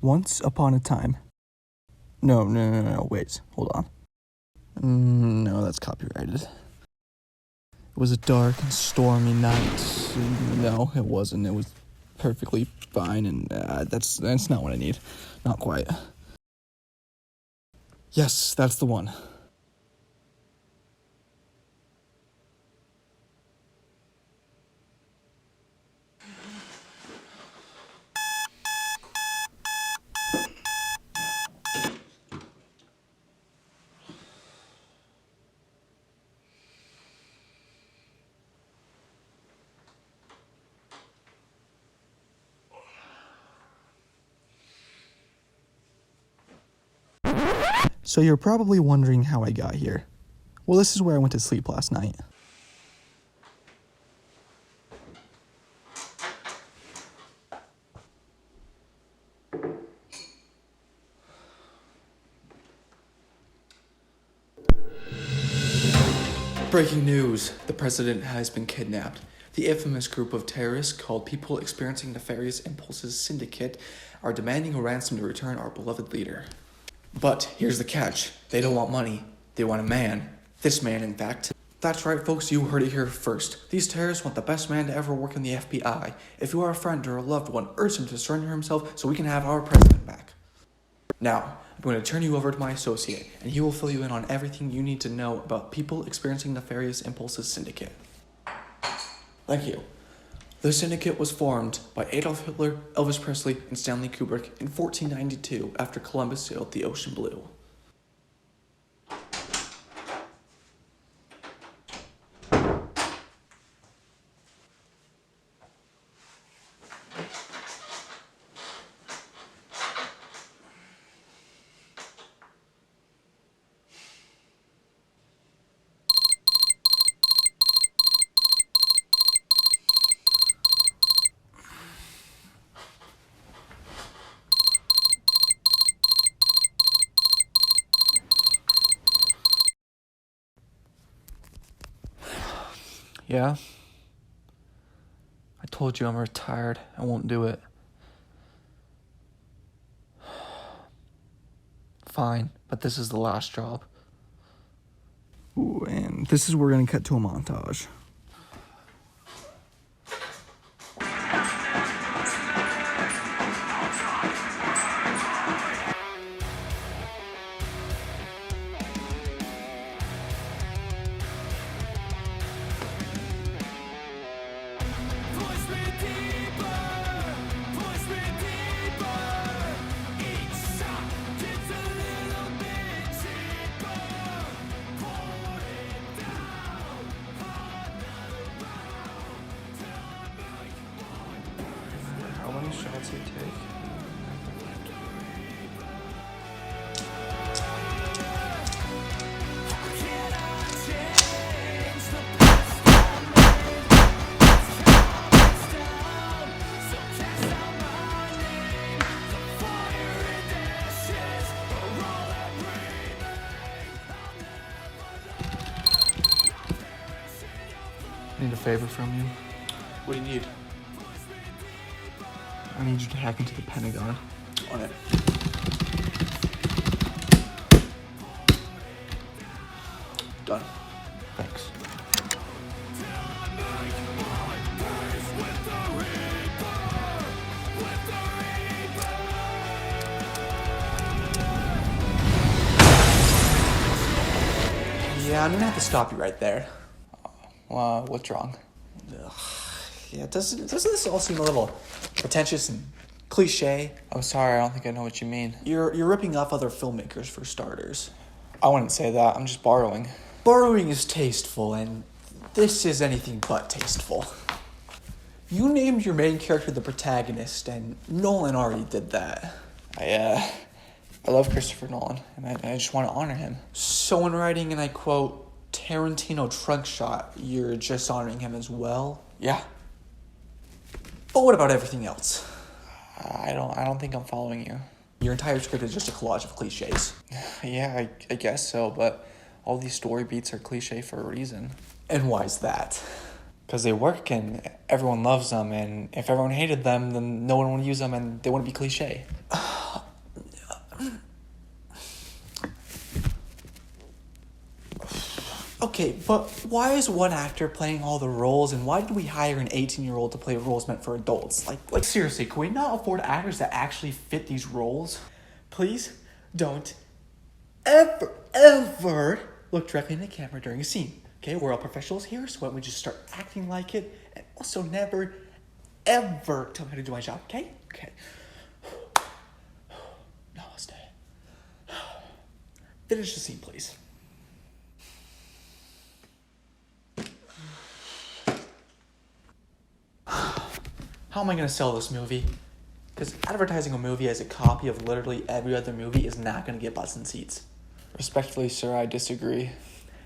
Once upon a time. No, wait, hold on. No, that's copyrighted. It was a dark and stormy night. No, it wasn't. It was perfectly fine, and that's not what I need. Not quite. Yes, that's the one. So you're probably wondering how I got here. Well, this is where I went to sleep last night. Breaking news! The president has been kidnapped. The infamous group of terrorists called People Experiencing Nefarious Impulses Syndicate are demanding a ransom to return our beloved leader. But here's the catch. They don't want money. They want a man. This man, in fact. That's right, folks. You heard it here first. These terrorists want the best man to ever work in the FBI. If you are a friend or a loved one, urge him to surrender himself so we can have our president back. Now, I'm going to turn you over to my associate, and he will fill you in on everything you need to know about People Experiencing Nefarious Impulses Syndicate. Thank you. The syndicate was formed by Adolf Hitler, Elvis Presley, and Stanley Kubrick in 1492 after Columbus sailed the ocean blue. Yeah? I told you I'm retired. I won't do it. Fine, but this is the last job. Ooh, and this is where we're going to cut to a montage. How many shots do you take? I need a favor from you. What do you need? I need you to hack into the Pentagon. On it. Done. Thanks. Yeah, I'm gonna have to stop you right there. What's wrong? Ugh. Yeah, doesn't this all seem a little pretentious and cliche? I'm sorry, I don't think I know what you mean. You're ripping off other filmmakers for starters. I wouldn't say that. I'm just borrowing. Borrowing is tasteful, and this is anything but tasteful. You named your main character the protagonist, and Nolan already did that. I love Christopher Nolan, and I just want to honor him. So in writing, and I quote, Tarantino trunk shot, you're just honoring him as well? Yeah. But what about everything else? I don't think I'm following you. Your entire script is just a collage of cliches. Yeah, I guess so, but all these story beats are cliche for a reason. And why's that? Because they work and everyone loves them, and if everyone hated them, then no one would use them and they wouldn't be cliche. Okay, but why is one actor playing all the roles, and why did we hire an 18-year-old to play roles meant for adults? Like seriously, can we not afford actors that actually fit these roles? Please don't ever look directly in the camera during a scene. Okay, we're all professionals here, so why don't we just start acting like it, and also never, ever tell me how to do my job, okay? Okay. Namaste. Finish the scene, please. How am I going to sell this movie? Because advertising a movie as a copy of literally every other movie is not going to get butts in seats. Respectfully, sir, I disagree.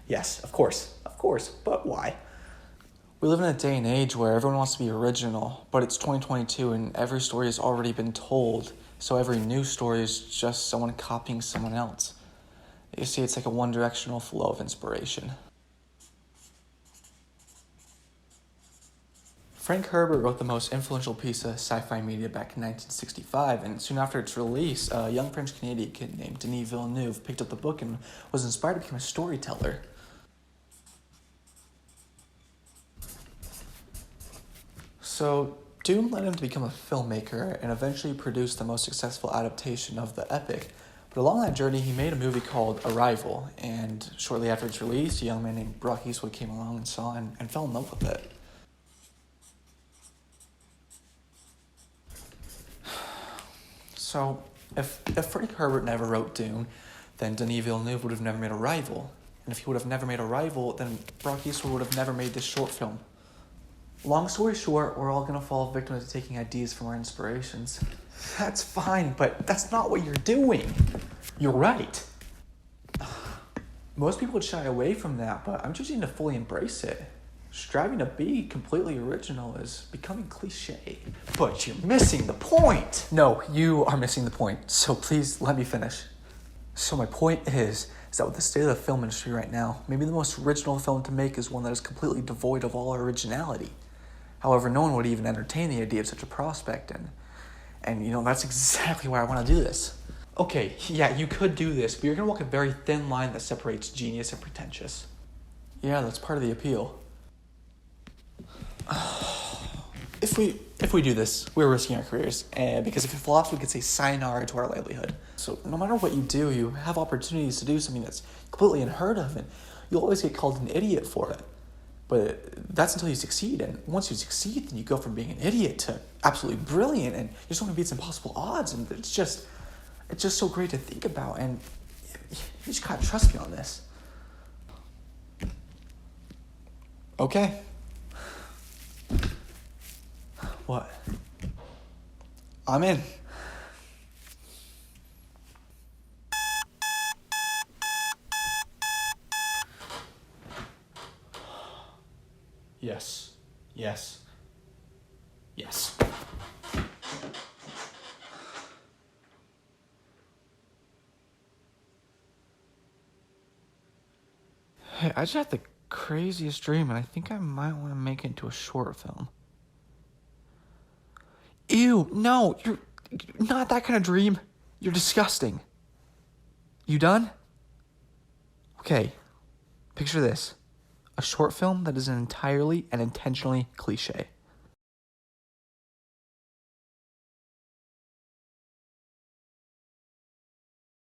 Yes, of course, but why? We live in a day and age where everyone wants to be original, but it's 2022 and every story has already been told, so every new story is just someone copying someone else. You see, it's like a one-directional flow of inspiration. Frank Herbert wrote the most influential piece of sci-fi media back in 1965, and soon after its release, a young French-Canadian kid named Denis Villeneuve picked up the book and was inspired to become a storyteller. So, Dune led him to become a filmmaker and eventually produced the most successful adaptation of the epic. But along that journey, he made a movie called Arrival, and shortly after its release, a young man named Brock Eastwood came along and saw it and fell in love with it. So, if Frank Herbert never wrote Dune, then Denis Villeneuve would have never made Arrival. And if he would have never made Arrival, then Brock Eastwood would have never made this short film. Long story short, we're all going to fall victim to taking ideas from our inspirations. That's fine, but that's not what you're doing. You're right. Most people would shy away from that, but I'm choosing to fully embrace it. Striving to be completely original is becoming cliche. But you're missing the point. No, you are missing the point, so please let me finish. So my point is that with the state of the film industry right now, maybe the most original film to make is one that is completely devoid of all originality. However, no one would even entertain the idea of such a prospect, and that's exactly why I want to do this. Okay, yeah, you could do this, but you're going to walk a very thin line that separates genius and pretentious. Yeah, that's part of the appeal. If we do this, we're risking our careers, because if it flops, we could say sayonara to our livelihood. So no matter what you do, you have opportunities to do something that's completely unheard of, and you'll always get called an idiot for it. But that's until you succeed, and once you succeed, then you go from being an idiot to absolutely brilliant, and you're just going to beat some impossible odds, and it's just so great to think about, and you just gotta trust me on this. Okay. What? I'm in. Yes. Hey, I just had the craziest dream, and I think I might want to make it into a short film. Ew, no, you're not that kind of dream. You're disgusting. You done? Okay, picture this. A short film that is entirely and intentionally cliche.